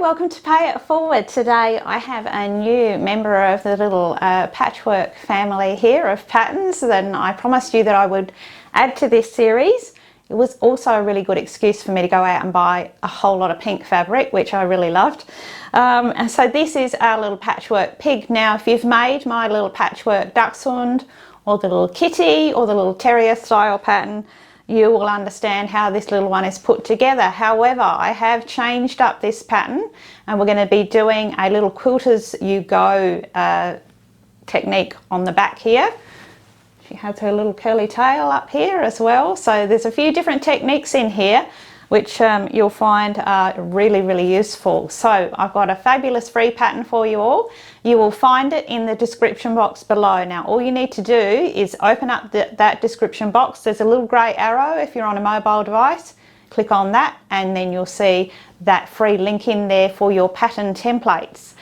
welcome to Pay It Forward. Today I have a new member of the little patchwork family here of patterns that I promised you that I would add to this series. It was also a really good excuse for me to go out and buy a whole lot of pink fabric, which I really loved. And so this is our little patchwork pig. Now if you've made my little patchwork dachshund or the little kitty or the little terrier style pattern, you will understand how this little one is put together. However, I have changed up this pattern and we're going to be doing a little quilt as you go technique on the back here. She has her little curly tail up here as well. So there's a few different techniques in here which you'll find are really useful. So I've got a fabulous free pattern for you all. You will find it in the description box below. Now all you need to do is open up that description box. There's a little grey arrow if you're on a mobile device. Click on that and then you'll see that free link in there for your pattern templates.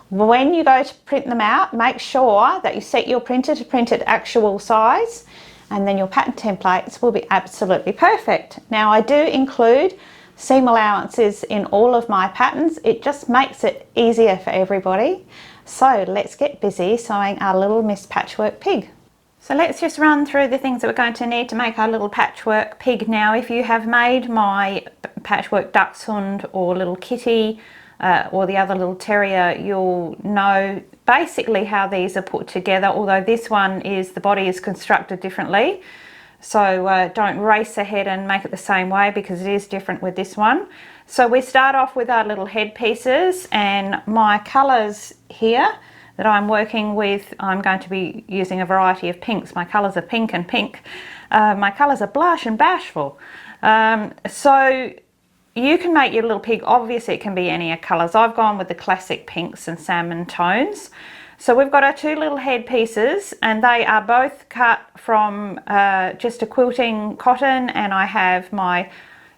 When you go to print them out, make sure that you set your printer to print at actual size, and then your pattern templates will be absolutely perfect. Now I do include seam allowances in all of my patterns. It just makes it easier for everybody. So let's get busy sewing our little Miss Patchwork pig. So let's just run through the things that we're going to need to make our little patchwork pig. Now if you have made my patchwork dachshund or little kitty or the other little terrier, you'll know basically how these are put together, although this one is, the body is constructed differently. So don't race ahead and make it the same way because it is different with this one. So we start off with our little head pieces, and my colours here that I'm working with, I'm going to be using a variety of pinks. My colours are pink and pink. My colours are blush and bashful. So you can make your little pig, obviously it can be any colours. I've gone with the classic pinks and salmon tones. So we've got our two little head pieces and they are both cut from just a quilting cotton, and I have my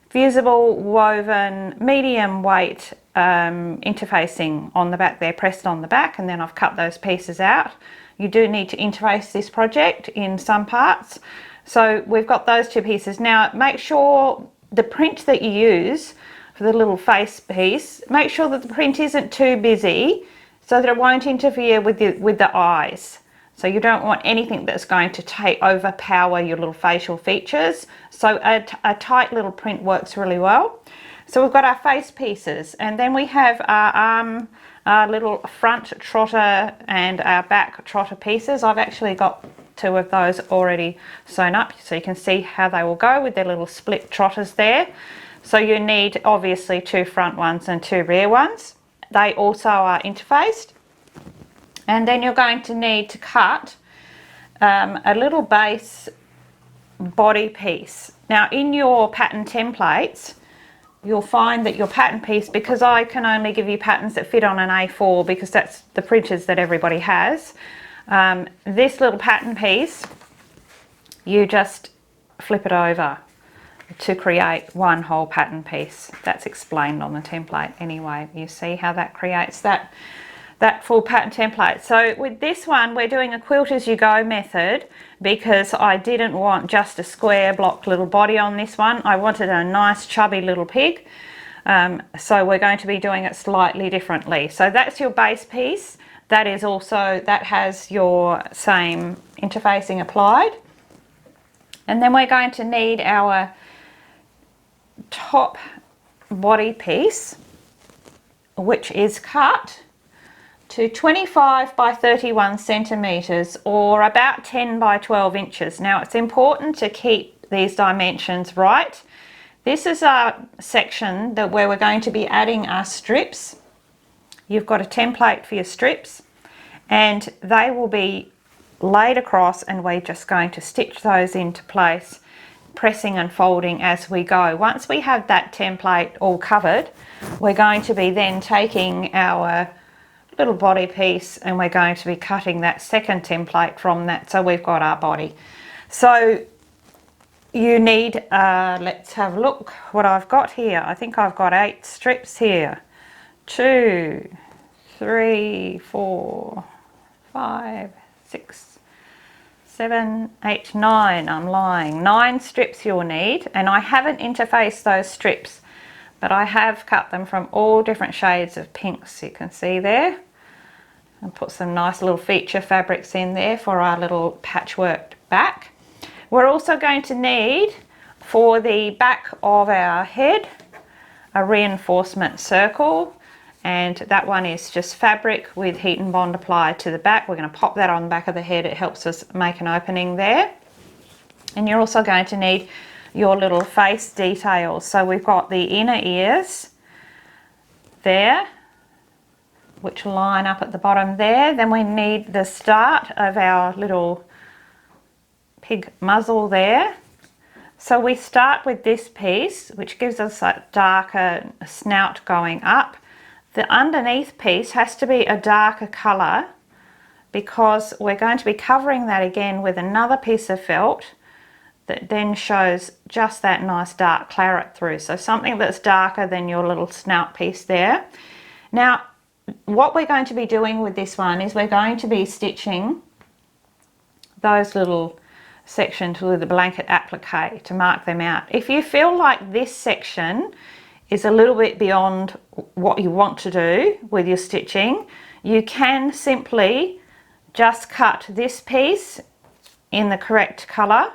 fusible woven medium weight interfacing on the back there, pressed on the back, and then I've cut those pieces out. You do need to interface this project in some parts. So we've got those two pieces. Now make sure the print that you use for the little face piece, make sure that the print isn't too busy so that it won't interfere with the eyes. So you don't want anything that's going to overpower your little facial features. So a tight little print works really well. So we've got our face pieces, and then we have our arm, our little front trotter and our back trotter pieces. I've actually got two of those already sewn up so you can see how they will go with their little split trotters there. So you need obviously two front ones and two rear ones. They also are interfaced, and then you're going to need to cut a little base body piece. Now in your pattern templates you'll find that your pattern piece, because I can only give you patterns that fit on an A4 because that's the printers that everybody has, this little pattern piece, you just flip it over to create one whole pattern piece. That's explained on the template anyway. You see how that creates that full pattern template. So with this one we're doing a quilt as you go method because I didn't want just a square block little body on this one. I wanted a nice chubby little pig. So we're going to be doing it slightly differently. So that's your base piece. That has your same interfacing applied. And then we're going to need our top body piece, which is cut to 25 by 31 centimeters or about 10 by 12 inches. Now it's important to keep these dimensions right. This is our section where we're going to be adding our strips. You've got a template for your strips and they will be laid across, and we're just going to stitch those into place, pressing and folding as we go. Once we have that template all covered, we're going to be then taking our little body piece and we're going to be cutting that second template from that, so we've got our body. So you need, let's have a look what I've got here. I think I've got 8 strips here. 2, 3, 4, 5, 6, 7, 8, 9. I'm lying. 9 strips you'll need, and I haven't interfaced those strips but I have cut them from all different shades of pinks, you can see there, and put some nice little feature fabrics in there for our little patchworked back. We're also going to need, for the back of our head, a reinforcement circle, and that one is just fabric with heat and bond applied to the back. We're going to pop that on the back of the head. It helps us make an opening there. And you're also going to need your little face details. So we've got the inner ears there, which line up at the bottom there. Then we need the start of our little pig muzzle there. So we start with this piece, which gives us a darker snout going up. The underneath piece has to be a darker colour because we're going to be covering that again with another piece of felt that then shows just that nice dark claret through. So something that's darker than your little snout piece there. Now, what we're going to be doing with this one is we're going to be stitching those little sections with a blanket applique to mark them out. If you feel like this section is a little bit beyond what you want to do with your stitching, you can simply just cut this piece in the correct colour,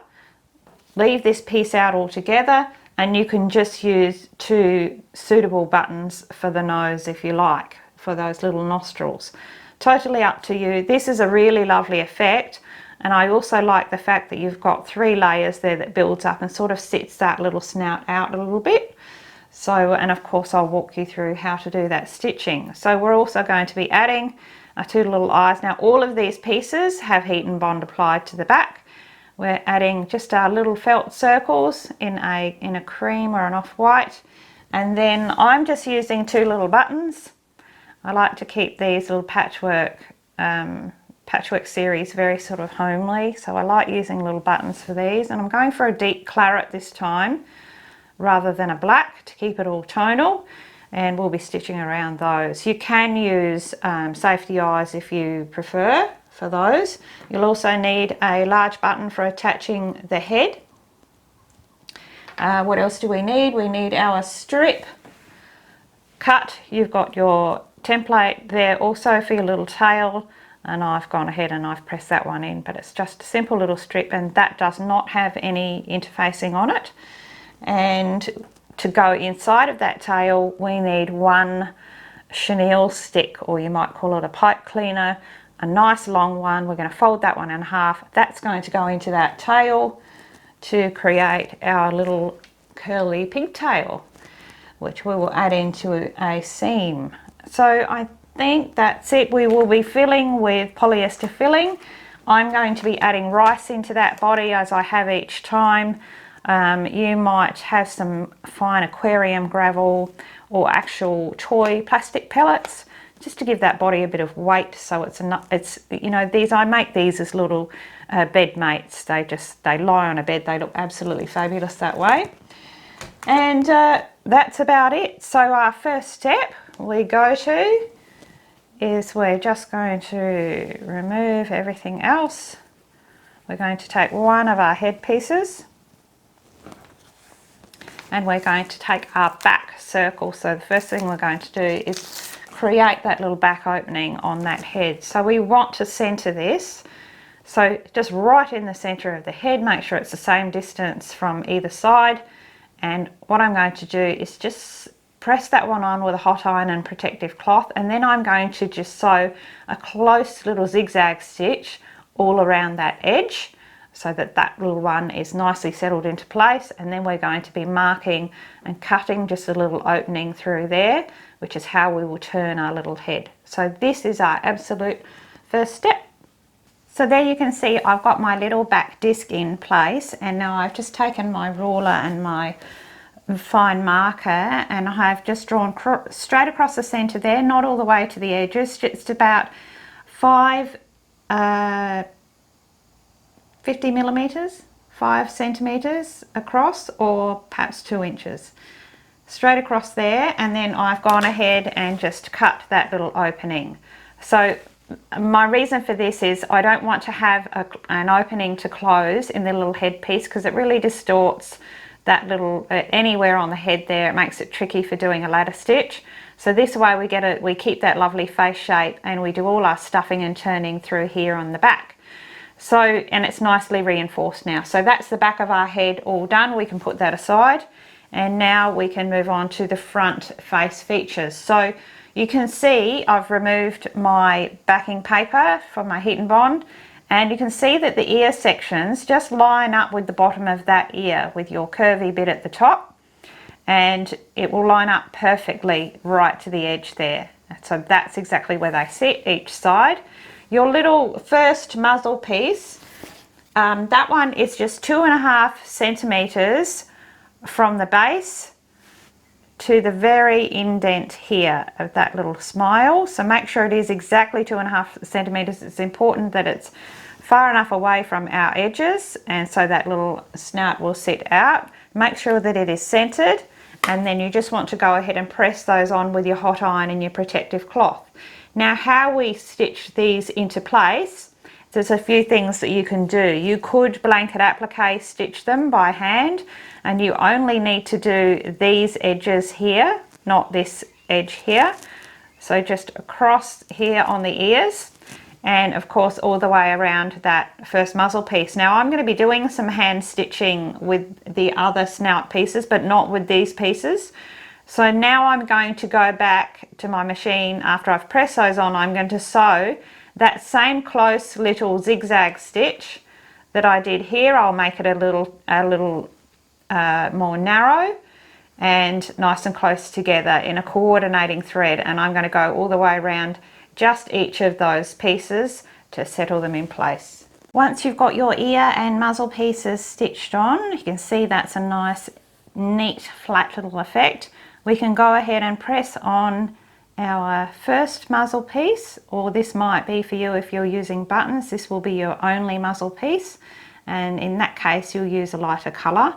leave this piece out altogether, and you can just use 2 suitable buttons for the nose if you like, for those little nostrils. Totally up to you. This is a really lovely effect. And I also like the fact that you've got 3 layers there that builds up and sort of sits that little snout out a little bit. So, and of course I'll walk you through how to do that stitching. So we're also going to be adding our 2 little eyes. Now all of these pieces have heat and bond applied to the back. We're adding just our little felt circles in a cream or an off-white. And then I'm just using 2 little buttons. I like to keep these little patchwork series very sort of homely, so I like using little buttons for these, and I'm going for a deep claret this time rather than a black to keep it all tonal, and we'll be stitching around those. You can use safety eyes if you prefer for those. You'll also need a large button for attaching the head. What else do we need? We need our strip cut. You've got your template there also for your little tail, and I've gone ahead and I've pressed that one in, but it's just a simple little strip, and that does not have any interfacing on it. And to go inside of that tail, we need 1 chenille stick, or you might call it a pipe cleaner, a nice long one. We're going to fold that one in half. That's going to go into that tail to create our little curly pigtail, which we will add into a seam. So I think that's it. We will be filling with polyester filling. I'm going to be adding rice into that body as I have each time. You might have some fine aquarium gravel or actual toy plastic pellets just to give that body a bit of weight, so it's you know, these, I make these as little bed mates. They lie on a bed. They look absolutely fabulous that way. And that's about it. So our first step we go to is we're just going to remove everything else. We're going to take one of our head pieces and we're going to take our back circle. So the first thing we're going to do is create that little back opening on that head. So we want to center this. So just right in the center of the head, make sure it's the same distance from either side. And what I'm going to do is just press that one on with a hot iron and protective cloth, and then I'm going to just sew a close little zigzag stitch all around that edge so that that little one is nicely settled into place. And then we're going to be marking and cutting just a little opening through there, which is how we will turn our little head. So this is our absolute first step. So there you can see I've got my little back disc in place, and now I've just taken my ruler and my fine marker and I have just drawn straight across the center there, not all the way to the edges, just about 50 millimeters, 5 centimeters across, or perhaps 2 inches. Straight across there, and then I've gone ahead and just cut that little opening. So my reason for this is I don't want to have an opening to close in the little head piece because it really distorts that little anywhere on the head there. It makes it tricky for doing a ladder stitch. So this way we keep that lovely face shape, and we do all our stuffing and turning through here on the back. So, and it's nicely reinforced now. So that's the back of our head all done. We can put that aside, and now we can move on to the front face features. So you can see I've removed my backing paper from my heat and bond, and you can see that the ear sections just line up with the bottom of that ear with your curvy bit at the top, and it will line up perfectly right to the edge there. So that's exactly where they sit each side. Your little first muzzle piece, that one is just 2.5 centimeters from the base to the very indent here of that little smile. So make sure it is exactly 2.5 centimeters. It's important that it's far enough away from our edges, and so that little snout will sit out. Make sure that it is centered, and then you just want to go ahead and press those on with your hot iron and your protective cloth. Now, how we stitch these into place, there's a few things that you can do. You could blanket applique stitch them by hand, and you only need to do these edges here, not this edge here. So just across here on the ears, and of course all the way around that first muzzle piece. Now I'm going to be doing some hand stitching with the other snout pieces, but not with these pieces. So now I'm going to go back to my machine after I've pressed those on. I'm going to sew that same close little zigzag stitch that I did here. I'll make it a little more narrow and nice and close together in a coordinating thread, and I'm going to go all the way around just each of those pieces to settle them in place. Once you've got your ear and muzzle pieces stitched on, you can see that's a nice neat flat little effect. We can go ahead and press on our first muzzle piece, or this might be for you if you're using buttons. This will be your only muzzle piece, and in that case you'll use a lighter colour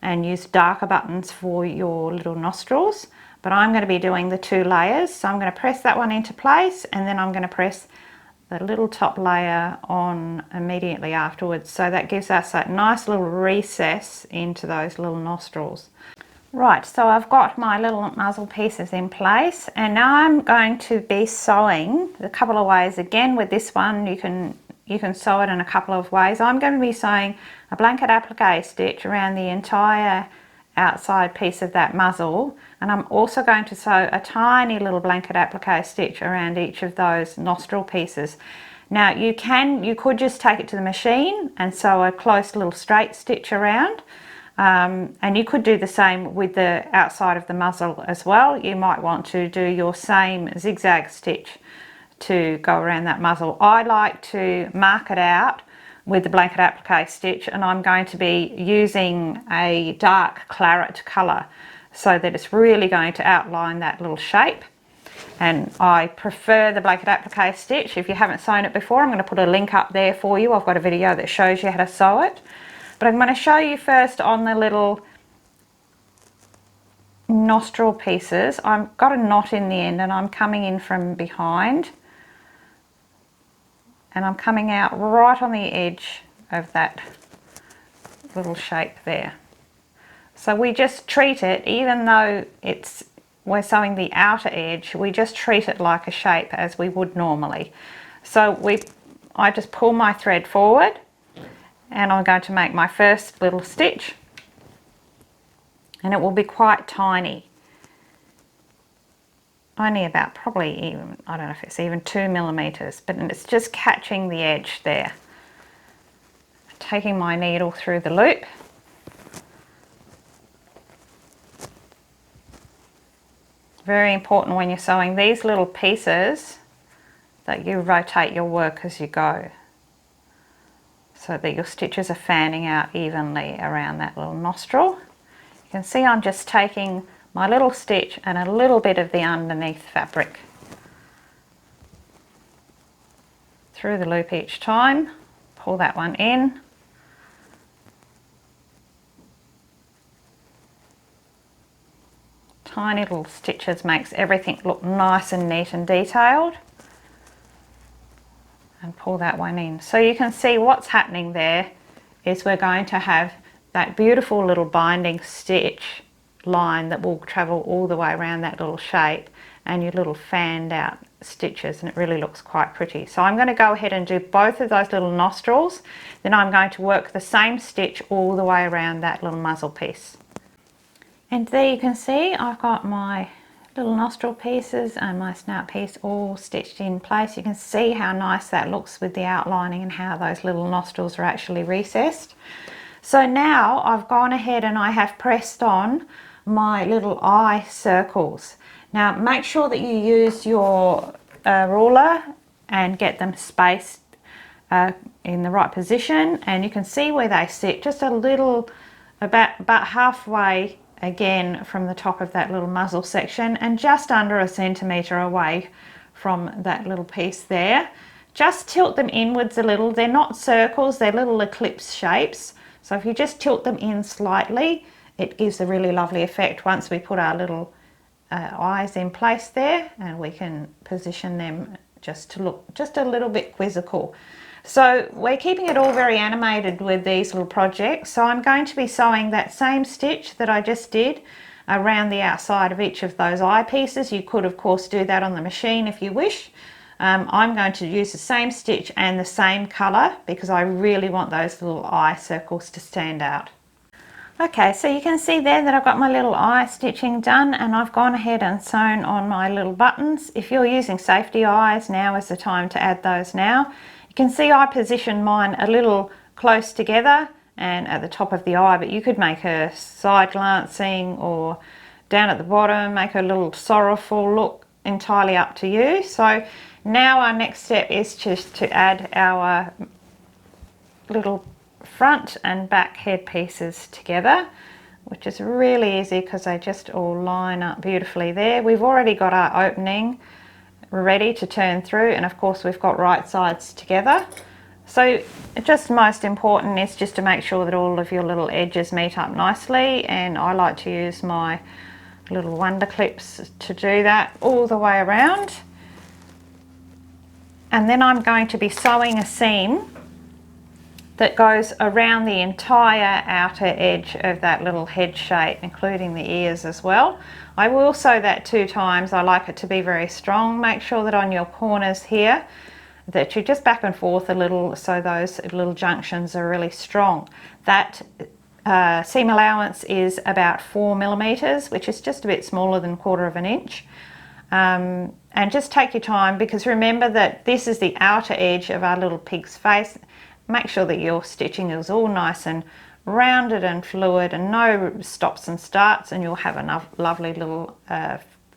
and use darker buttons for your little nostrils. But I'm going to be doing the 2 layers, so I'm going to press that one into place, and then I'm going to press the little top layer on immediately afterwards. So that gives us that nice little recess into those little nostrils. Right, so I've got my little muzzle pieces in place, and now I'm going to be sewing a couple of ways. Again, with this one you can sew it in a couple of ways. I'm going to be sewing a blanket applique stitch around the entire outside piece of that muzzle, and I'm also going to sew a tiny little blanket applique stitch around each of those nostril pieces. Now you could just take it to the machine and sew a close little straight stitch around, and you could do the same with the outside of the muzzle as well. You might want to do your same zigzag stitch to go around that muzzle. I like to mark it out with the blanket applique stitch, and I'm going to be using a dark claret colour so that it's really going to outline that little shape. And I prefer the blanket applique stitch. If you haven't sewn it before, I'm going to put a link up there for you. I've got a video that shows you how to sew it, but I'm going to show you first on the little nostril pieces. I've got a knot in the end, and I'm coming in from behind, and I'm coming out right on the edge of that little shape there. So we just treat it, even though we're sewing the outer edge, we just treat it like a shape as we would normally. So I just pull my thread forward, and I'm going to make my first little stitch, and it will be quite tiny. Only about probably even, I don't know if it's even 2 millimeters, but it's just catching the edge there. Taking my needle through the loop. Very important when you're sewing these little pieces that you rotate your work as you go, so that your stitches are fanning out evenly around that little nostril. You can see I'm just taking my little stitch and a little bit of the underneath fabric through the loop each time. Pull that one in. Tiny little stitches makes everything look nice and neat and detailed. And pull that one in. So you can see what's happening there is we're going to have that beautiful little binding stitch line that will travel all the way around that little shape, and your little fanned out stitches, and it really looks quite pretty. So I'm going to go ahead and do both of those little nostrils, then I'm going to work the same stitch all the way around that little muzzle piece. And there you can see I've got my little nostril pieces and my snout piece all stitched in place. You can see how nice that looks with the outlining and how those little nostrils are actually recessed. So now I've gone ahead and I have pressed on my little eye circles. Now make sure that you use your ruler and get them spaced in the right position, and you can see where they sit just a little, about halfway again from the top of that little muzzle section, and just under a centimetre away from that little piece there. Just tilt them inwards a little. They're not circles, they're little eclipse shapes, so if you just tilt them in slightly, it gives a really lovely effect once we put our little eyes in place there, and we can position them just to look just a little bit quizzical. So we're keeping it all very animated with these little projects. So I'm going to be sewing that same stitch that I just did around the outside of each of those eye pieces. You could of course do that on the machine if you wish. I'm going to use the same stitch and the same colour because I really want those little eye circles to stand out. Okay, so you can see there that I've got my little eye stitching done, and I've gone ahead and sewn on my little buttons. If you're using safety eyes, now is the time to add those now. You can see I positioned mine a little close together and at the top of the eye, but you could make a side glancing or down at the bottom, make a little sorrowful look, entirely up to you. So now our next step is just to add our little front and back head pieces together, which is really easy because they just all line up beautifully there. We've already got our opening ready to turn through, and of course we've got right sides together. So just most important is just to make sure that all of your little edges meet up nicely, and I like to use my little wonder clips to do that all the way around. And then I'm going to be sewing a seam that goes around the entire outer edge of that little head shape, including the ears as well. I will sew that 2 times. I like it to be very strong. Make sure that on your corners here that you just back and forth a little so those little junctions are really strong. That seam allowance is about 4 millimeters, which is just a bit smaller than 1/4 of an inch. And just take your time, because remember that this is the outer edge of our little pig's face. Make sure that your stitching is all nice and rounded and fluid and no stops and starts, and you'll have a lovely little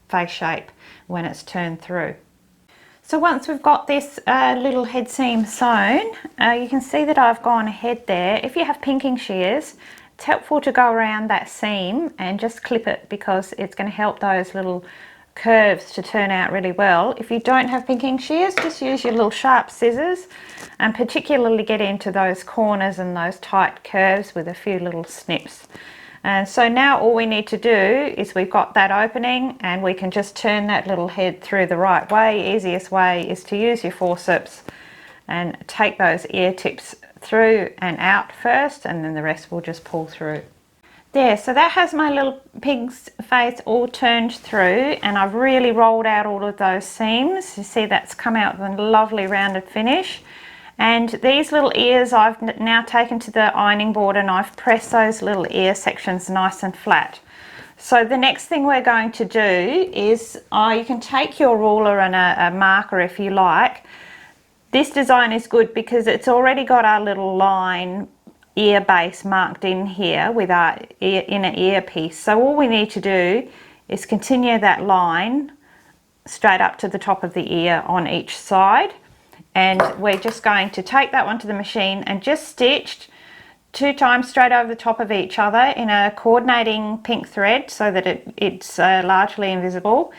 face shape when it's turned through. So once we've got this little head seam sewn, you can see that I've gone ahead there. If you have pinking shears, it's helpful to go around that seam and just clip it, because it's going to help those little curves to turn out really well. If you don't have pinking shears, just use your little sharp scissors, and particularly get into those corners and those tight curves with a few little snips. And so now all we need to do is, we've got that opening and we can just turn that little head through the right way. Easiest way is to use your forceps and take those ear tips through and out first, and then the rest will just pull through. There, so that has my little pig's face all turned through, and I've really rolled out all of those seams. You see that's come out with a lovely rounded finish. And these little ears I've now taken to the ironing board, and I've pressed those little ear sections nice and flat. So the next thing we're going to do is, you can take your ruler and a marker if you like. This design is good because it's already got our little line ear base marked in here with our inner ear piece. So all we need to do is continue that line straight up to the top of the ear on each side, and we're just going to take that one to the machine and just stitch 2 times straight over the top of each other in a coordinating pink thread so that it's largely invisible.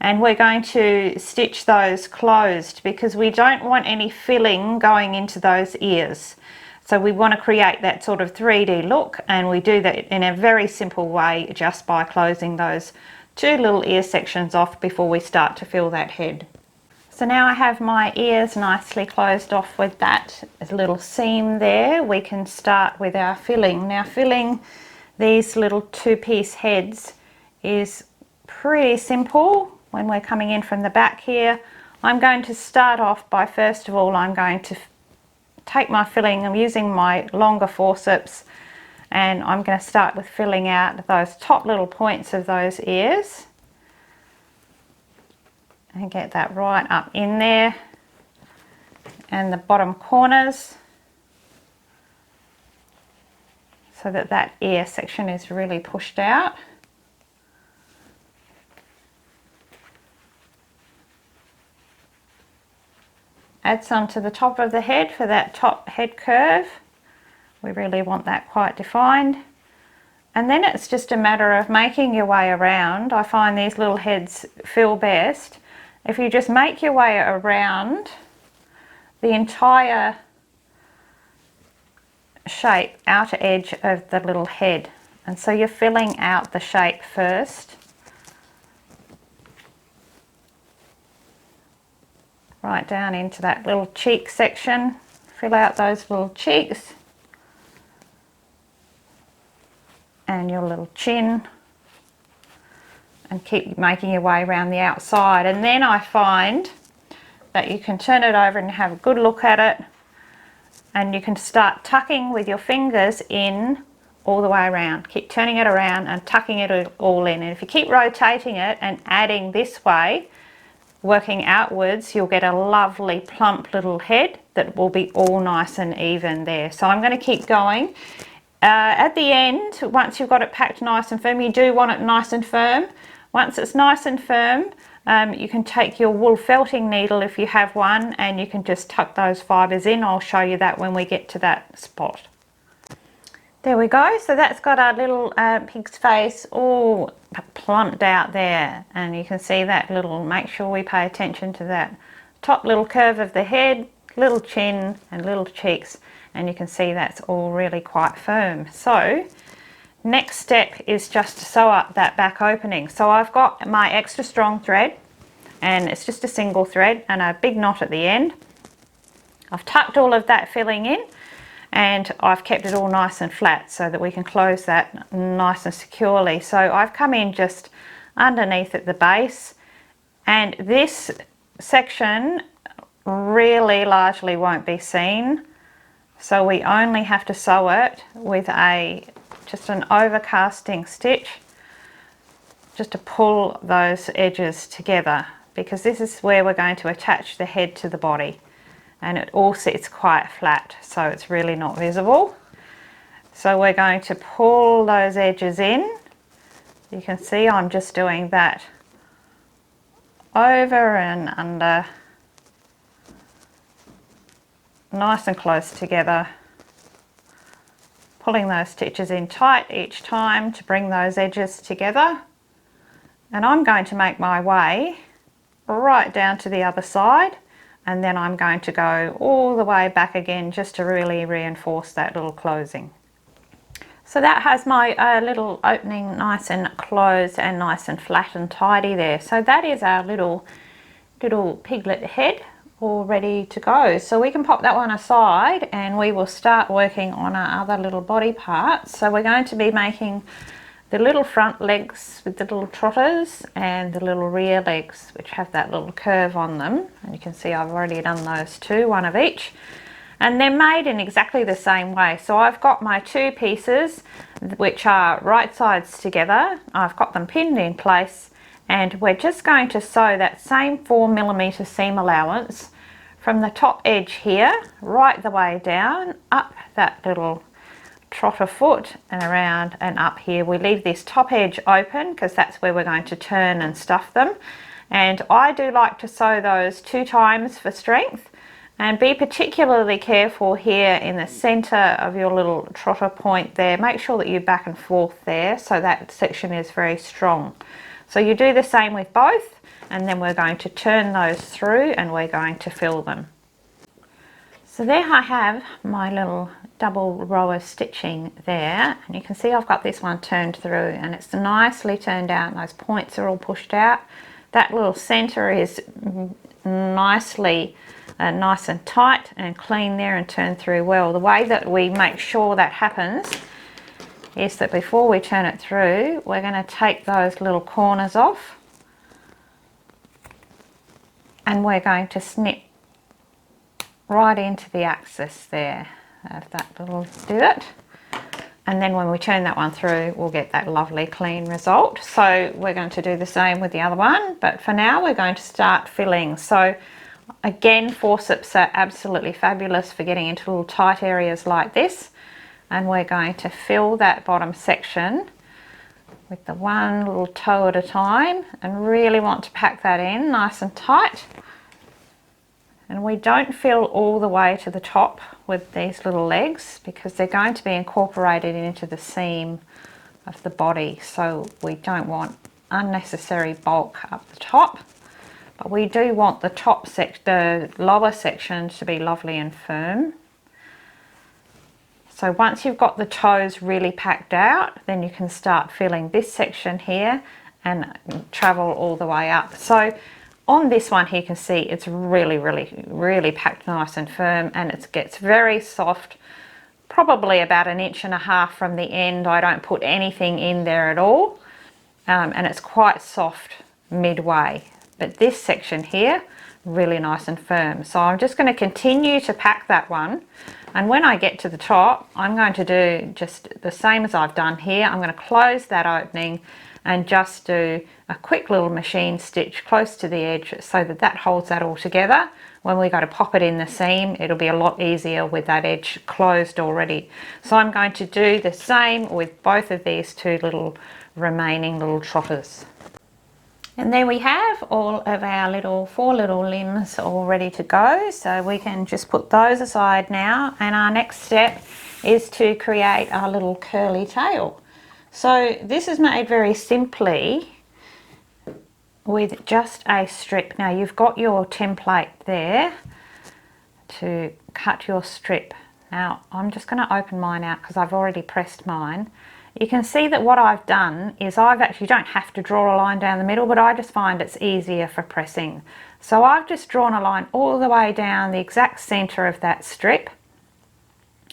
And we're going to stitch those closed because we don't want any filling going into those ears. So we want to create that sort of 3D look, and we do that in a very simple way just by closing those 2 little ear sections off before we start to fill that head. So now I have my ears nicely closed off with that little seam there. We can start with our filling. Now filling these little two-piece heads is pretty simple when we're coming in from the back here. I'm going to start off by, first of all, I'm going to take my filling. I'm using my longer forceps, and I'm going to start with filling out those top little points of those ears and get that right up in there, and the bottom corners, so that that ear section is really pushed out. Add some to the top of the head for that top head curve. We really want that quite defined. And then it's just a matter of making your way around. I find these little heads feel best if you just make your way around the entire shape, outer edge of the little head. And so you're filling out the shape first. Right down into that little cheek section. Fill out those little cheeks. And your little chin. And keep making your way around the outside. And then I find that you can turn it over and have a good look at it, and you can start tucking with your fingers in all the way around. Keep turning it around and tucking it all in, and if you keep rotating it and adding this way, working outwards, you'll get a lovely plump little head that will be all nice and even there. So I'm going to keep going. At the end, once you've got it packed nice and firm, you do want it nice and firm. Once it's nice and firm, you can take your wool felting needle if you have one, and you can just tuck those fibres in. I'll show you that when we get to that spot. There we go. So that's got our little pig's face all plumped out there, and you can see that little, make sure we pay attention to that top little curve of the head, little chin and little cheeks, and you can see that's all really quite firm. So next step is just to sew up that back opening. So I've got my extra strong thread, and it's just a single thread and a big knot at the end. I've tucked all of that filling in, and I've kept it all nice and flat so that we can close that nice and securely. So I've come in just underneath at the base, and this section really largely won't be seen, so we only have to sew it with just an overcasting stitch, just to pull those edges together, because this is where we're going to attach the head to the body, and it all sits quite flat, so it's really not visible. So we're going to pull those edges in. You can see I'm just doing that over and under, nice and close together, pulling those stitches in tight each time to bring those edges together. And I'm going to make my way right down to the other side, and then I'm going to go all the way back again just to really reinforce that little closing. So that has my little opening nice and closed and nice and flat and tidy there. So that is our little piglet head all ready to go. So we can pop that one aside, and we will start working on our other little body parts. So we're going to be making the little front legs with the little trotters, and the little rear legs which have that little curve on them, and you can see I've already done those two, one of each, and they're made in exactly the same way. So I've got my two pieces which are right sides together. I've got them pinned in place, and we're just going to sew that same 4mm seam allowance from the top edge here right the way down, up that little trotter foot and around and up here. We leave this top edge open because that's where we're going to turn and stuff them, and I do like to sew those 2 times for strength. And be particularly careful here in the center of your little trotter point there. Make sure that you back and forth there so that section is very strong. So you do the same with both, and then we're going to turn those through and we're going to fill them. So there I have my little double row of stitching there, and you can see I've got this one turned through, and it's nicely turned out, and those points are all pushed out. That little center is nicely nice and tight and clean there and turn through well. The way that we make sure that happens is that before we turn it through, we're going to take those little corners off and we're going to snip right into the axis there of that little divot. And then when we turn that one through, we'll get that lovely clean result. So we're going to do the same with the other one, but for now we're going to start filling. So again, forceps are absolutely fabulous for getting into little tight areas like this. And we're going to fill that bottom section with the one little toe at a time and really want to pack that in nice and tight. And we don't fill all the way to the top with these little legs because they're going to be incorporated into the seam of the body, so we don't want unnecessary bulk up the top, but we do want the lower section to be lovely and firm. So once you've got the toes really packed out, then you can start filling this section here and travel all the way up. So on this one here, you can see it's really packed nice and firm, and it gets very soft, probably about 1.5 inches from the end. I don't put anything in there at all, and it's quite soft midway. But this section here, really nice and firm. So I'm just going to continue to pack that one, and when I get to the top, I'm going to do just the same as I've done here. I'm going to close that opening and just do a quick little machine stitch close to the edge so that that holds that all together. When we go to pop it in the seam, it'll be a lot easier with that edge closed already. So I'm going to do the same with both of these two remaining little trotters. And there we have all of our 4 little limbs all ready to go. So we can just put those aside now, and our next step is to create our little curly tail. So this is made very simply with just a strip. Now you've got your template there to cut your strip. Now I'm just going to open mine out because I've already pressed mine. You can see that what I've done is you don't have to draw a line down the middle, but I just find it's easier for pressing. So I've just drawn a line all the way down the exact center of that strip,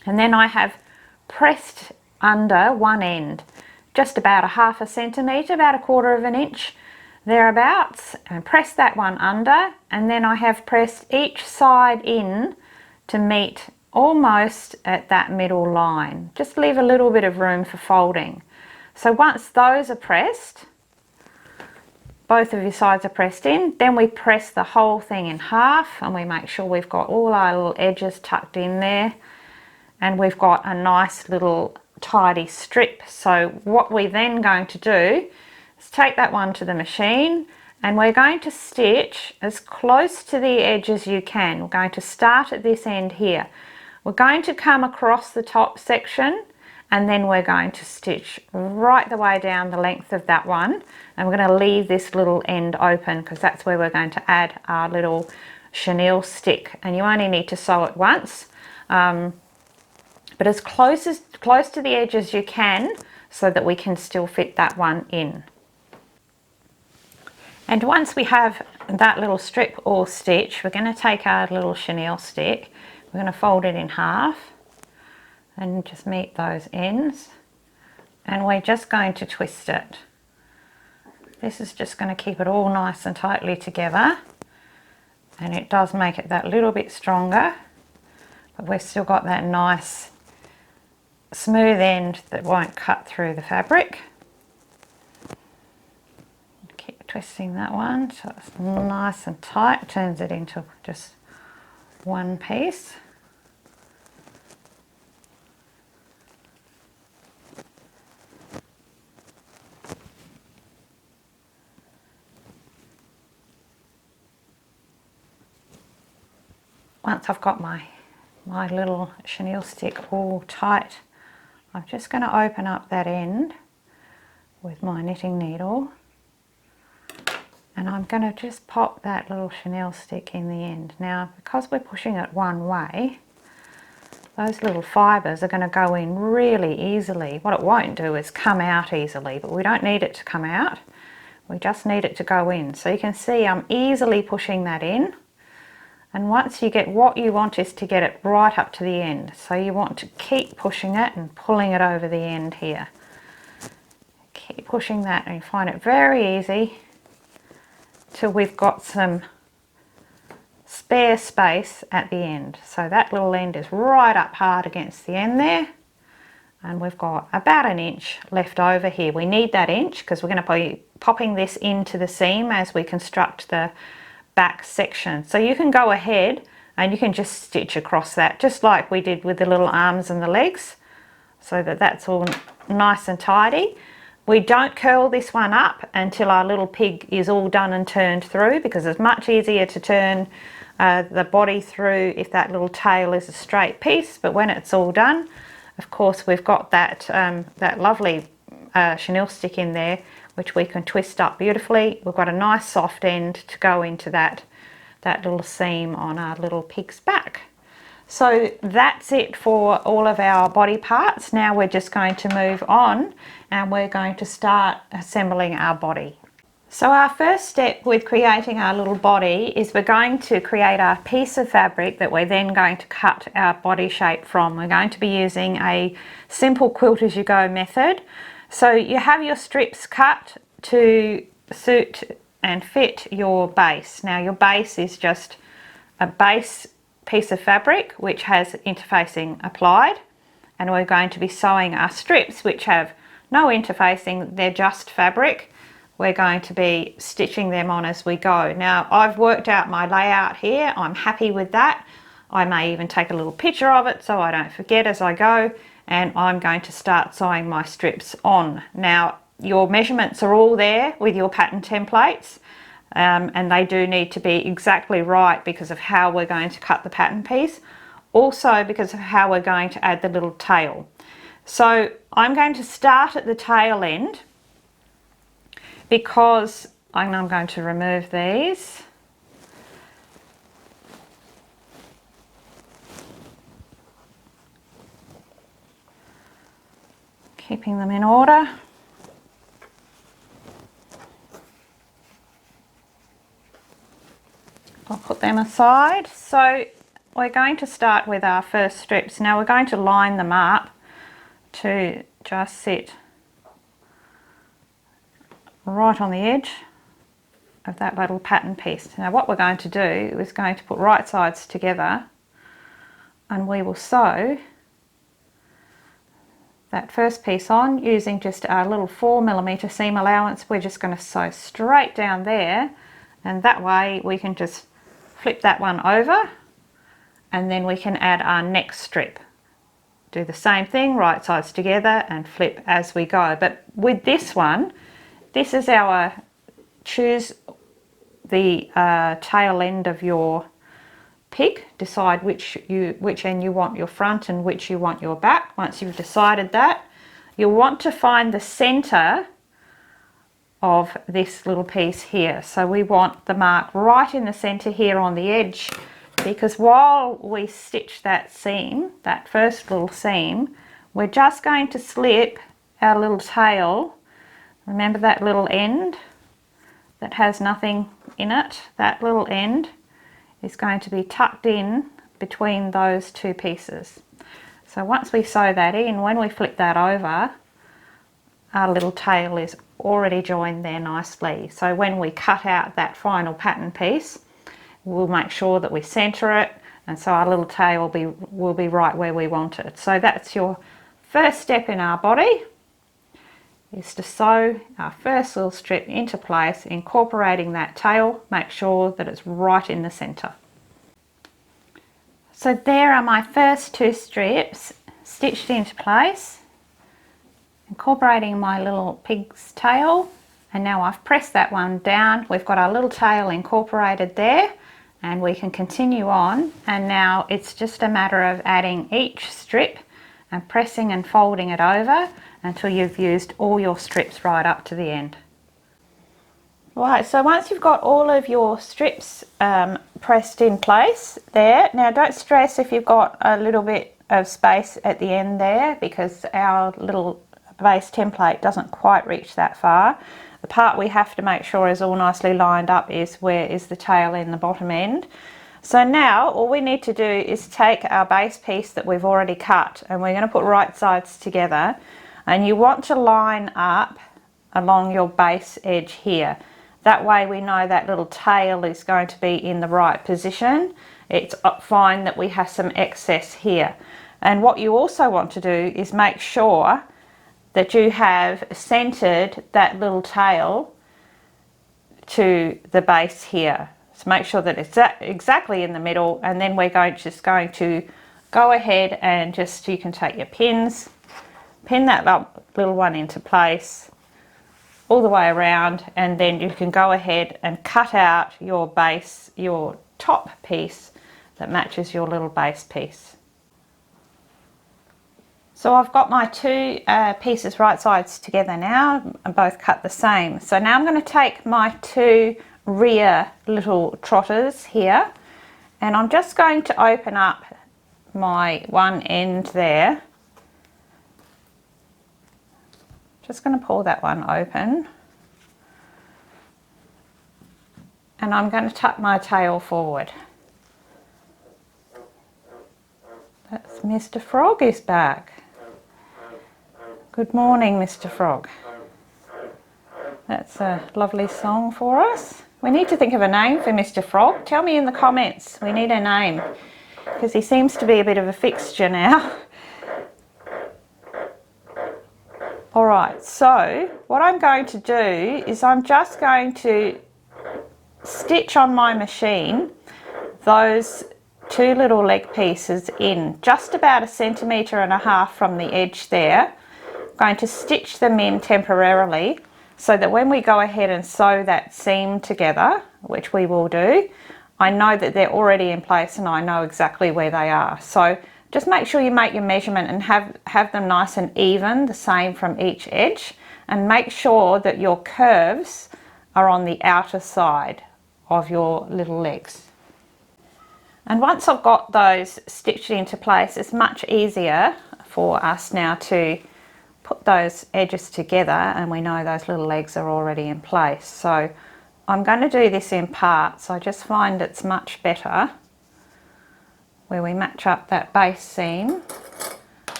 and then I have pressed under one end just about 1/2 centimetre, about 1/4 inch thereabouts, and press that one under, and then I have pressed each side in to meet almost at that middle line. Just leave a little bit of room for folding. So once those are pressed, both of your sides are pressed in, then we press the whole thing in half and we make sure we've got all our little edges tucked in there, and we've got a nice little tidy strip. So what we're then going to do is take that one to the machine, and we're going to stitch as close to the edge as you can. We're going to start at this end here. We're going to come across the top section, and then we're going to stitch right the way down the length of that one, and we're going to leave this little end open because that's where we're going to add our little chenille stick, and you only need to sew it once. But as close to the edge as you can so that we can still fit that one in. And once we have that little strip all stitched, we're going to take our little chenille stick, we're going to fold it in half and just meet those ends, and we're just going to twist it. This is just going to keep it all nice and tightly together, and it does make it that little bit stronger, but we've still got that nice smooth end that won't cut through the fabric. Keep twisting that one so it's nice and tight, turns it into just one piece. Once I've got my little chenille stick all tight, I'm just going to open up that end with my knitting needle, and I'm going to just pop that little chenille stick in the end. Now, because we're pushing it one way, those little fibres are going to go in really easily. What it won't do is come out easily, but we don't need it to come out. We just need it to go in. So you can see I'm easily pushing that in. And once you get what you want is to get it right up to the end. So you want to keep pushing it and pulling it over the end here. Keep pushing that and you find it very easy till we've got some spare space at the end. So that little end is right up hard against the end there. And we've got about 1 inch left over here. We need that inch because we're going to be popping this into the seam as we construct the back section. So you can go ahead and you can just stitch across that, just like we did with the little arms and the legs, so that that's all nice and tidy. We don't curl this one up until our little pig is all done and turned through, because it's much easier to turn the body through if that little tail is a straight piece. But when it's all done, of course, we've got that that lovely chenille stick in there, which we can twist up beautifully. We've got a nice soft end to go into that little seam on our little pig's back. So that's it for all of our body parts. Now we're just going to move on and we're going to start assembling our body. So our first step with creating our little body is we're going to create our piece of fabric that we're then going to cut our body shape from. We're going to be using a simple quilt as you go method. So you have your strips cut to suit and fit your base. Now your base is just a base piece of fabric which has interfacing applied, and we're going to be sewing our strips which have no interfacing, they're just fabric. We're going to be stitching them on as we go. Now I've worked out my layout here, I'm happy with that. I may even take a little picture of it so I don't forget as I go, and I'm going to start sewing my strips on. Now your measurements are all there with your pattern templates, and they do need to be exactly right because of how we're going to cut the pattern piece, also because of how we're going to add the little tail. So I'm going to start at the tail end because I'm going to remove these. Keeping them in order. I'll put them aside. So we're going to start with our first strips. Now we're going to line them up to just sit right on the edge of that little pattern piece. Now what we're going to do is going to put right sides together, and we will sew that first piece on using just our little 4mm seam allowance. We're just going to sew straight down there, and that way we can just flip that one over and then we can add our next strip. Do the same thing, right sides together and flip as we go. But with this one, this is our choose the tail end of your pig, decide which end you want your front and which you want your back. Once you've decided that, you'll want to find the center of this little piece here. So we want the mark right in the center here on the edge, because while we stitch that seam, that first little seam, we're just going to slip our little tail. Remember that little end that has nothing in it? That little end is going to be tucked in between those two pieces. So once we sew that in, when we flip that over, our little tail is already joined there nicely. So when we cut out that final pattern piece, we'll make sure that we center it, and so our little tail will be right where we want it. So that's your first step in our body, is to sew our first little strip into place, incorporating that tail. Make sure that it's right in the center. So there are my first two strips stitched into place, incorporating my little pig's tail, and now I've pressed that one down. We've got our little tail incorporated there, and we can continue on, and now it's just a matter of adding each strip and pressing and folding it over until you've used all your strips right up to the end. Right, so once you've got all of your strips pressed in place there, now don't stress if you've got a little bit of space at the end there, because our little base template doesn't quite reach that far. The part we have to make sure is all nicely lined up is where is the tail in the bottom end. So now all we need to do is take our base piece that we've already cut, and we're going to put right sides together, and you want to line up along your base edge here. That way we know that little tail is going to be in the right position. It's fine that we have some excess here. And what you also want to do is make sure that you have centered that little tail to the base here. So make sure that it's exactly in the middle, and then we're just going to go ahead and you can take your pins, pin that little one into place all the way around, and then you can go ahead and cut out your base, your top piece that matches your little base piece. So I've got my two pieces right sides together now, and both cut the same. So now I'm going to take my two rear little trotters here, and I'm just going to open up my one end there. Just going to pull that one open, and I'm going to tuck my tail forward. That's Mr. Frog is back. Good morning, Mr. Frog. That's a lovely song for us. We need to think of a name for Mr. Frog. Tell me in the comments. We need a name, because he seems to be a bit of a fixture now. Alright, so what I'm going to do is I'm just going to stitch on my machine those two little leg pieces in just about 1.5 centimeters from the edge there. I'm going to stitch them in temporarily so that when we go ahead and sew that seam together, which we will do, I know that they're already in place and I know exactly where they are. So just make sure you make your measurement and have them nice and even, the same from each edge, and make sure that your curves are on the outer side of your little legs. And once I've got those stitched into place, it's much easier for us now to put those edges together, and we know those little legs are already in place. So I'm going to do this in parts. I just find it's much better where we match up that base seam.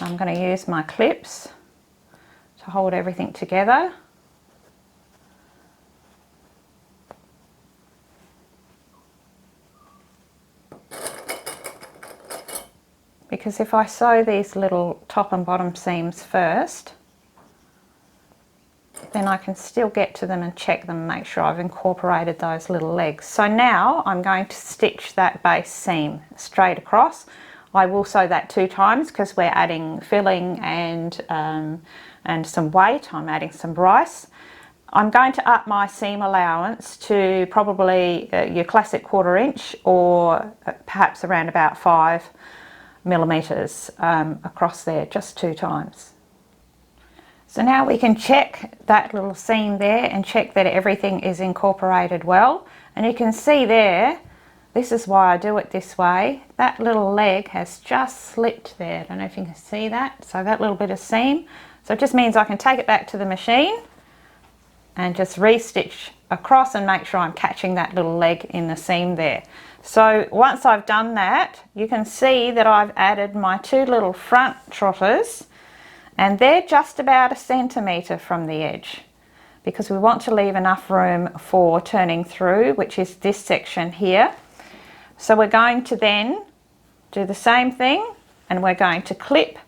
I'm going to use my clips to hold everything together. Because if I sew these little top and bottom seams first, then I can still get to them and check them and make sure I've incorporated those little legs. So now I'm going to stitch that base seam straight across. I will sew that 2 times because we're adding filling and some weight. I'm adding some rice. I'm going to up my seam allowance to probably your classic 1/4 inch, or perhaps around about 5 millimeters across there, just 2 times. So now we can check that little seam there and check that everything is incorporated well. And you can see there, this is why I do it this way, that little leg has just slipped there. I don't know if you can see that. So that little bit of seam. So it just means I can take it back to the machine and just re-stitch across and make sure I'm catching that little leg in the seam there. So once I've done that, you can see that I've added my 2 little front trotters, and they're just about 1 centimetre from the edge, because we want to leave enough room for turning through, which is this section here. So we're going to then do the same thing, and we're going to clip.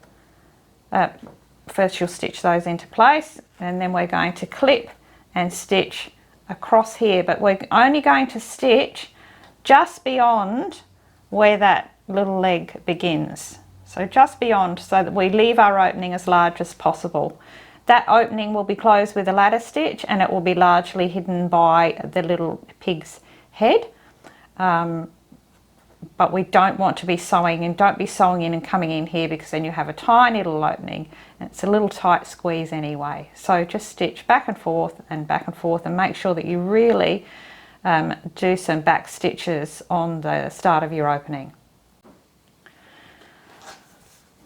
First you'll stitch those into place, and then we're going to clip and stitch across here, but we're only going to stitch just beyond where that little leg begins. So just beyond, so that we leave our opening as large as possible. That opening will be closed with a ladder stitch, and it will be largely hidden by the little pig's head. But we don't want to be sewing, and don't be sewing in and coming in here, because then you have a tiny little opening and it's a little tight squeeze anyway. So just stitch back and forth and make sure that you really do some back stitches on the start of your opening.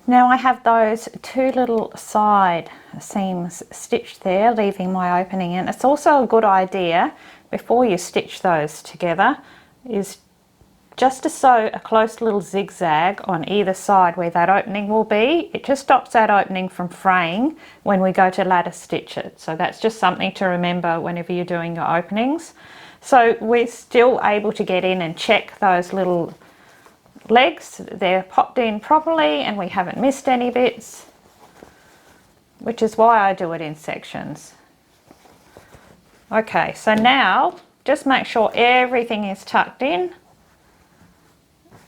Now I have those 2 little side seams stitched there, leaving my opening in. It's also a good idea, before you stitch those together, is just to sew a close little zigzag on either side where that opening will be. It just stops that opening from fraying when we go to lattice stitch it. So that's just something to remember whenever you're doing your openings. So we're still able to get in and check those little legs. They're popped in properly and we haven't missed any bits, which is why I do it in sections. Okay, so now just make sure everything is tucked in,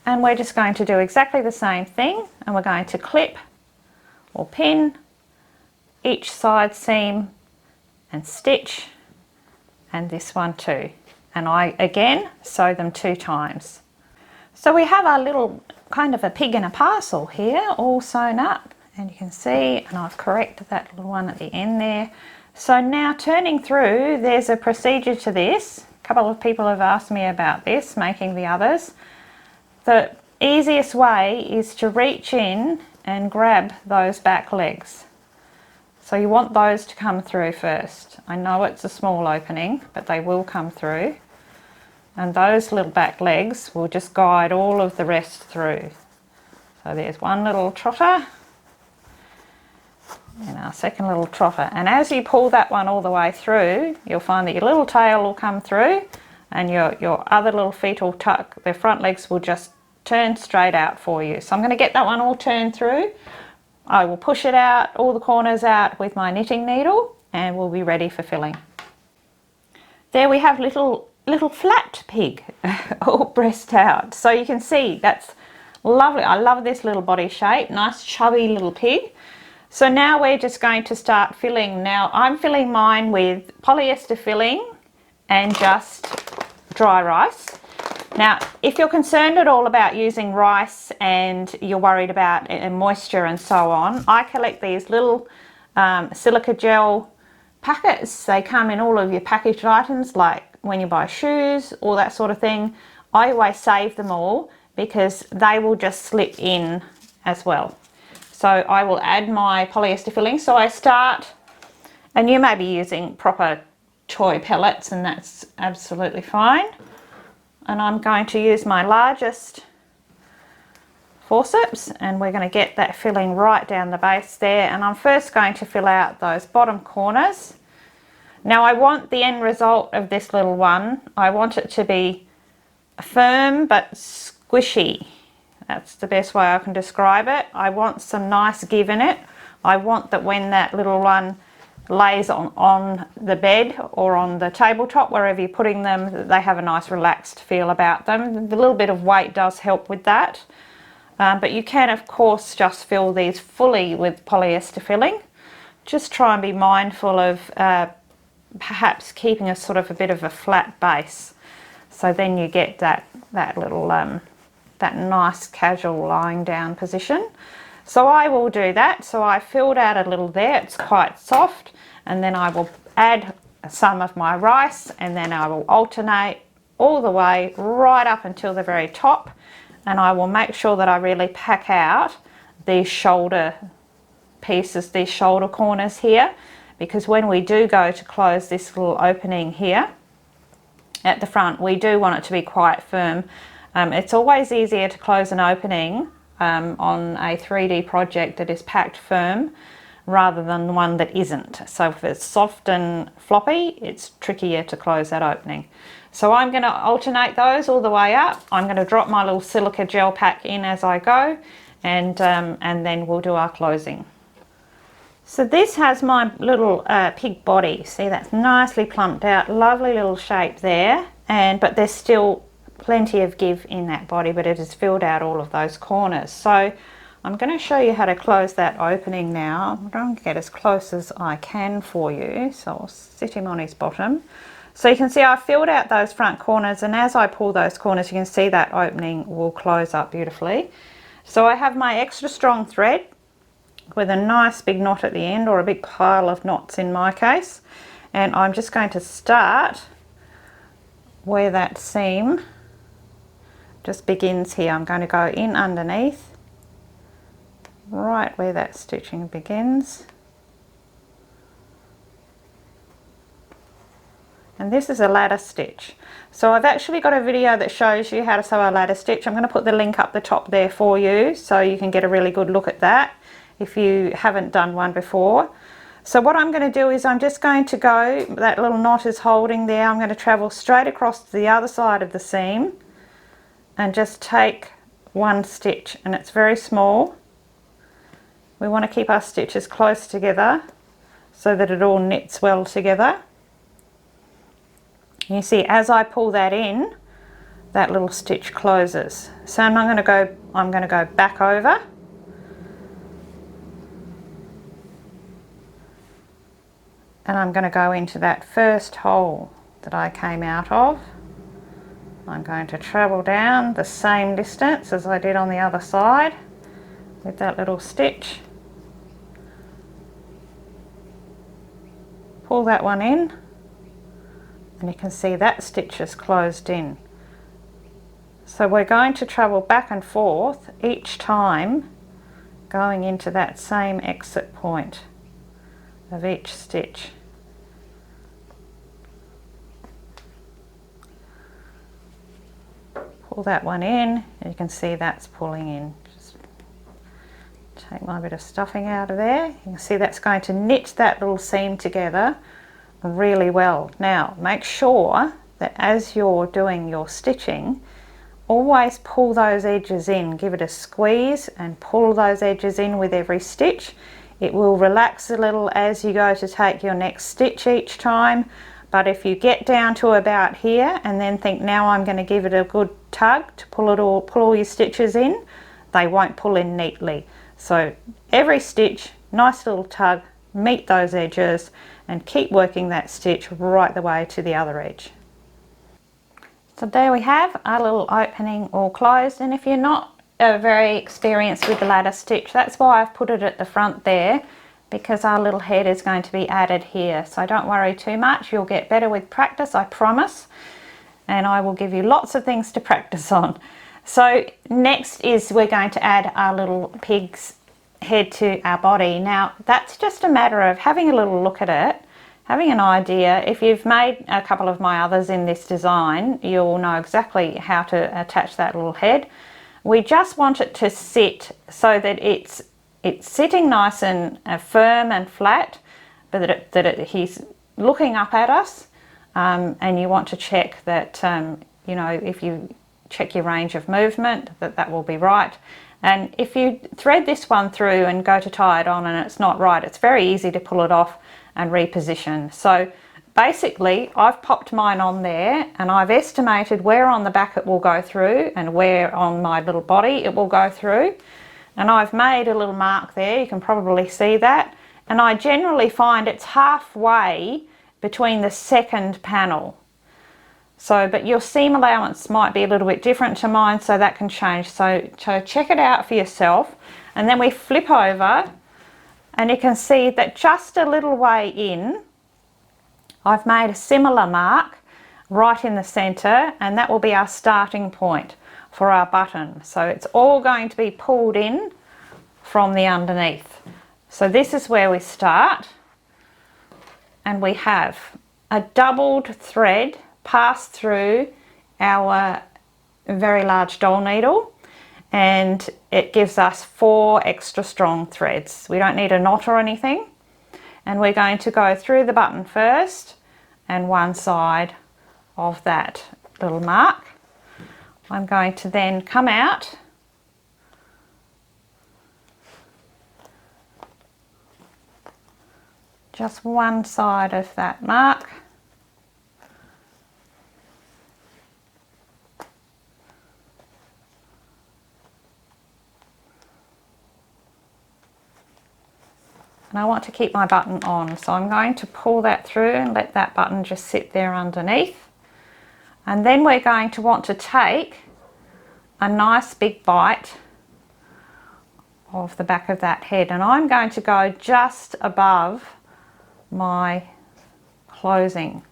and we're just going to do exactly the same thing, and we're going to clip or pin each side seam and stitch, and this one too, and I again sew them 2 times. So we have our little kind of a pig in a parcel here all sewn up, and you can see, and I've corrected that little one at the end there. So now turning through, there's a procedure to this. A couple of people have asked me about this, making the others. The easiest way is to reach in and grab those back legs. So you want those to come through first. I know it's a small opening, but they will come through. And those little back legs will just guide all of the rest through. So there's one little trotter and our second little trotter. And as you pull that one all the way through, you'll find that your little tail will come through and your other little feet will tuck, their front legs will just turn straight out for you. So I'm going to get that one all turned through. I will push it out, all the corners out with my knitting needle, and we'll be ready for filling. There we have little flat pig all breast out. So you can see that's lovely. I love this little body shape, nice chubby little pig. So now we're just going to start filling. Now I'm filling mine with polyester filling and just dry rice. Now if you're concerned at all about using rice and you're worried about moisture and so on, I collect these little silica gel packets. They come in all of your packaged items, like when you buy shoes, all that sort of thing. I always save them all because they will just slip in as well. So I will add my polyester filling. So I start, and you may be using proper toy pellets and that's absolutely fine. And I'm going to use my largest forceps and we're going to get that filling right down the base there. And I'm first going to fill out those bottom corners. Now I want the end result of this little one, I want it to be firm but squishy. That's the best way I can describe it. I want some nice give in it. I want that when that little one lays on the bed or on the tabletop, wherever you're putting them, they have a nice relaxed feel about them. The little bit of weight does help with that. But you can of course just fill these fully with polyester filling. Just try and be mindful of perhaps keeping a sort of a bit of a flat base. So then you get that little that nice casual lying down position. So I will do that. So I filled out a little there, it's quite soft, and then I will add some of my rice and then I will alternate all the way right up until the very top, and I will make sure that I really pack out these shoulder pieces, these shoulder corners here, because when we do go to close this little opening here at the front, we do want it to be quite firm. It's always easier to close an opening on a 3D project that is packed firm rather than one that isn't. So if it's soft and floppy, it's trickier to close that opening. So I'm going to alternate those all the way up. I'm going to drop my little silica gel pack in as I go, and then we'll do our closing. So this has my little pig body. See, that's nicely plumped out, lovely little shape there, but there's still plenty of give in that body, but it has filled out all of those corners. So I'm going to show you how to close that opening now. I'm going to get as close as I can for you. So I'll sit him on his bottom. So you can see I filled out those front corners, and as I pull those corners you can see that opening will close up beautifully. So I have my extra strong thread with a nice big knot at the end, or a big pile of knots in my case, and I'm just going to start where that seam just begins here. I'm going to go in underneath, right where that stitching begins, and this is a ladder stitch. So I've actually got a video that shows you how to sew a ladder stitch. I'm going to put the link up the top there for you so you can get a really good look at that if you haven't done one before. So what I'm going to do is I'm just going to go, that little knot is holding there, I'm going to travel straight across to the other side of the seam and just take one stitch, and it's very small. We want to keep our stitches close together so that it all knits well together. You see, as I pull that in, that little stitch closes. So I'm going to go back over, and I'm going to go into that first hole that I came out of. I'm going to travel down the same distance as I did on the other side with that little stitch. Pull that one in, and you can see that stitch is closed in. So we're going to travel back and forth each time, going into that same exit point of each stitch. Pull that one in, and you can see that's pulling in. Just take my bit of stuffing out of there. You can see that's going to knit that little seam together really well. Now make sure that as you're doing your stitching, always pull those edges in, give it a squeeze and pull those edges in with every stitch. It will relax a little as you go to take your next stitch each time, but if you get down to about here and then think, now I'm going to give it a good tug to pull all your stitches in, they won't pull in neatly. So every stitch, nice little tug, meet those edges and keep working that stitch right the way to the other edge. So there we have our little opening all closed, and if you're not very experienced with the ladder stitch, that's why I've put it at the front there, because our little head is going to be added here. So don't worry too much, you'll get better with practice, I promise, and I will give you lots of things to practice on. So next is we're going to add our little pig's head to our body. Now that's just a matter of having a little look at it, having an idea. If you've made a couple of my others in this design, you'll know exactly how to attach that little head. We just want it to sit so that it's sitting nice and firm and flat, but he's looking up at us, and you want to check that, you know, if you check your range of movement, that will be right. And if you thread this one through and go to tie it on and it's not right, it's very easy to pull it off and reposition. So basically I've popped mine on there, and I've estimated where on the back it will go through and where on my little body it will go through, and I've made a little mark there. You can probably see that, and I generally find it's halfway between the second panel. So, but your seam allowance might be a little bit different to mine, so that can change. So check it out for yourself. And then we flip over, and you can see that just a little way in, I've made a similar mark right in the center, and that will be our starting point for our button. So it's all going to be pulled in from the underneath. So this is where we start, and we have a doubled thread pass through our very large doll needle, and it gives us 4 extra strong threads. We don't need a knot or anything, and we're going to go through the button first and one side of that little mark. I'm going to then come out just one side of that mark, and I want to keep my button on, so I'm going to pull that through and let that button just sit there underneath. And then we're going to want to take a nice big bite of the back of that head, and I'm going to go just above my closing.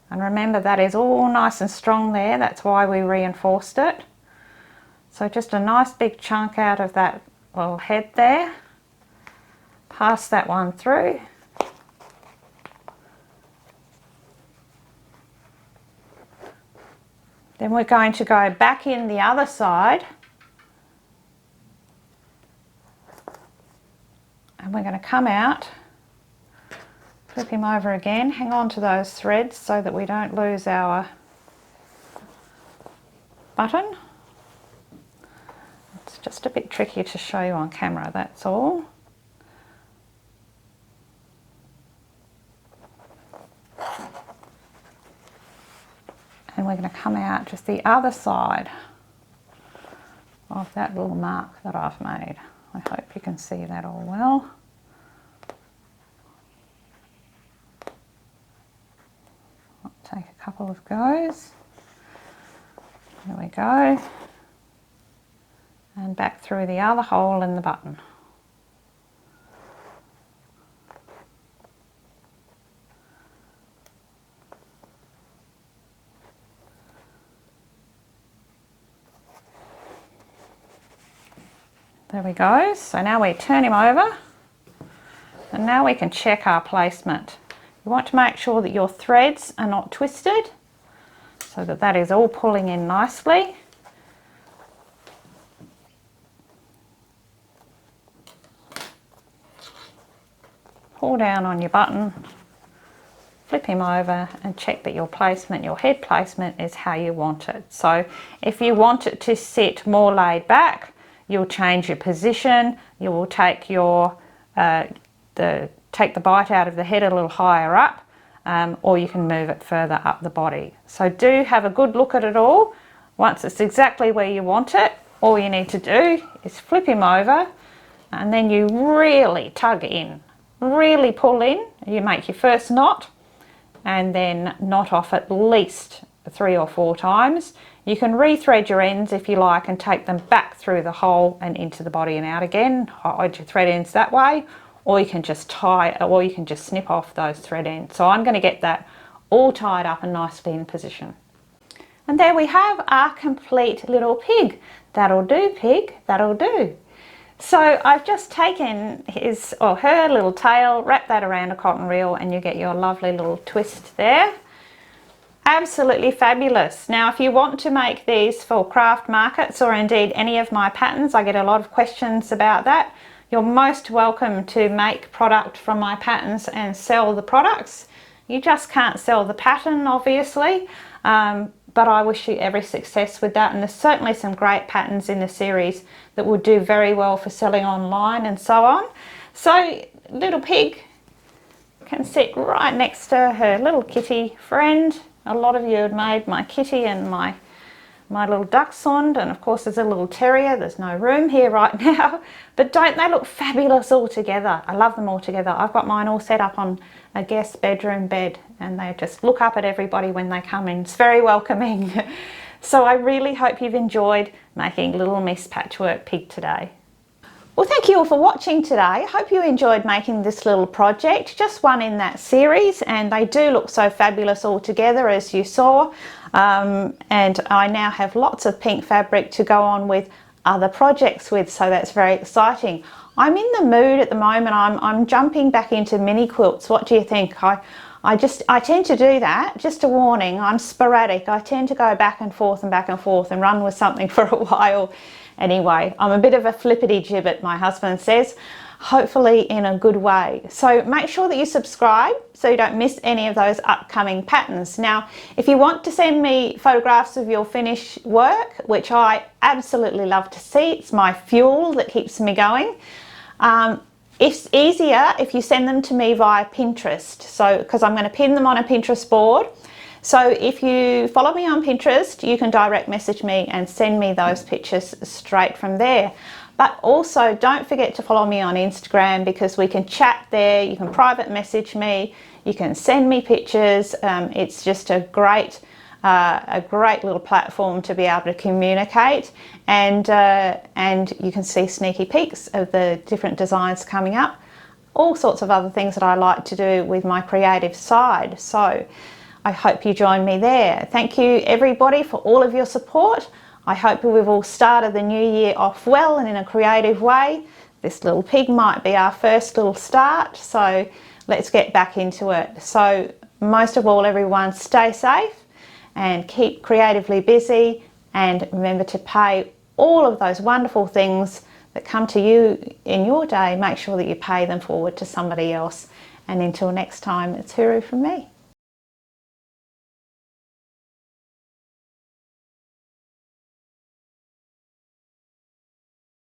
And remember, that is all nice and strong there, that's why we reinforced it. So just a nice big chunk out of that little head there. Pass that one through. Then we're going to go back in the other side and we're going to come out, flip him over again, hang on to those threads so that we don't lose our button. It's just a bit tricky to show you on camera, that's all. And we're going to come out just the other side of that little mark that I've made. I hope you can see that all well. I'll take a couple of goes. There we go. And back through the other hole in the button. There we go. So now we turn him over and now we can check our placement. You want to make sure that your threads are not twisted so that that is all pulling in nicely. Pull down on your button, flip him over and check that your placement, your head placement is how you want it. So if you want it to sit more laid back, you'll change your position, you will take your take the bite out of the head a little higher up, or you can move it further up the body. So do have a good look at it all. Once it's exactly where you want it, all you need to do is flip him over and then you really tug in, really pull in. You make your first knot and then knot off at least 3 or 4 times. You can rethread your ends if you like and take them back through the hole and into the body and out again. Hide your thread ends that way, or you can just tie, or you can just snip off those thread ends. So I'm going to get that all tied up and nicely in position. And there we have our complete little pig. That'll do, pig, that'll do. So I've just taken his or her little tail, wrap that around a cotton reel and you get your lovely little twist there. Absolutely fabulous. Now if you want to make these for craft markets or indeed any of my patterns, I get a lot of questions about that. You're most welcome to make product from my patterns and sell the products. You just can't sell the pattern obviously, but I wish you every success with that, and there's certainly some great patterns in the series that would do very well for selling online and so on. So little pig can sit right next to her little kitty friend. A lot of you had made my kitty and my little dachshund, and of course there's a little terrier. There's no room here right now, but don't they look fabulous all together? I love them all together. I've got mine all set up on a guest bedroom bed and they just look up at everybody when they come in. It's very welcoming. So I really hope you've enjoyed making Little Miss Patchwork Pig today. Well, thank you all for watching today. I hope you enjoyed making this little project, just one in that series, and they do look so fabulous all together as you saw. And I now have lots of pink fabric to go on with other projects with, so that's very exciting. I'm in the mood at the moment. I'm jumping back into mini quilts. What do you think? I tend to do that. Just a warning, I'm sporadic. I tend to go back and forth and run with something for a while. Anyway, I'm a bit of a flippity gibbet, my husband says, hopefully in a good way. So make sure that you subscribe so you don't miss any of those upcoming patterns. Now, if you want to send me photographs of your finished work, which I absolutely love to see, it's my fuel that keeps me going. It's easier if you send them to me via Pinterest, so because I'm going to pin them on a Pinterest board. So if you follow me on Pinterest, you can direct message me and send me those pictures straight from there. But also don't forget to follow me on Instagram, because we can chat there. You can private message me, you can send me pictures. It's just a great little platform to be able to communicate, and you can see sneaky peeks of the different designs coming up, all sorts of other things that I like to do with my creative side. So I hope you join me there. Thank you everybody for all of your support. I hope we've all started the new year off well and in a creative way. This little pig might be our first little start, so let's get back into it. So most of all, everyone, stay safe and keep creatively busy, and remember to pay all of those wonderful things that come to you in your day. Make sure that you pay them forward to somebody else. And until next time, it's hooroo from me.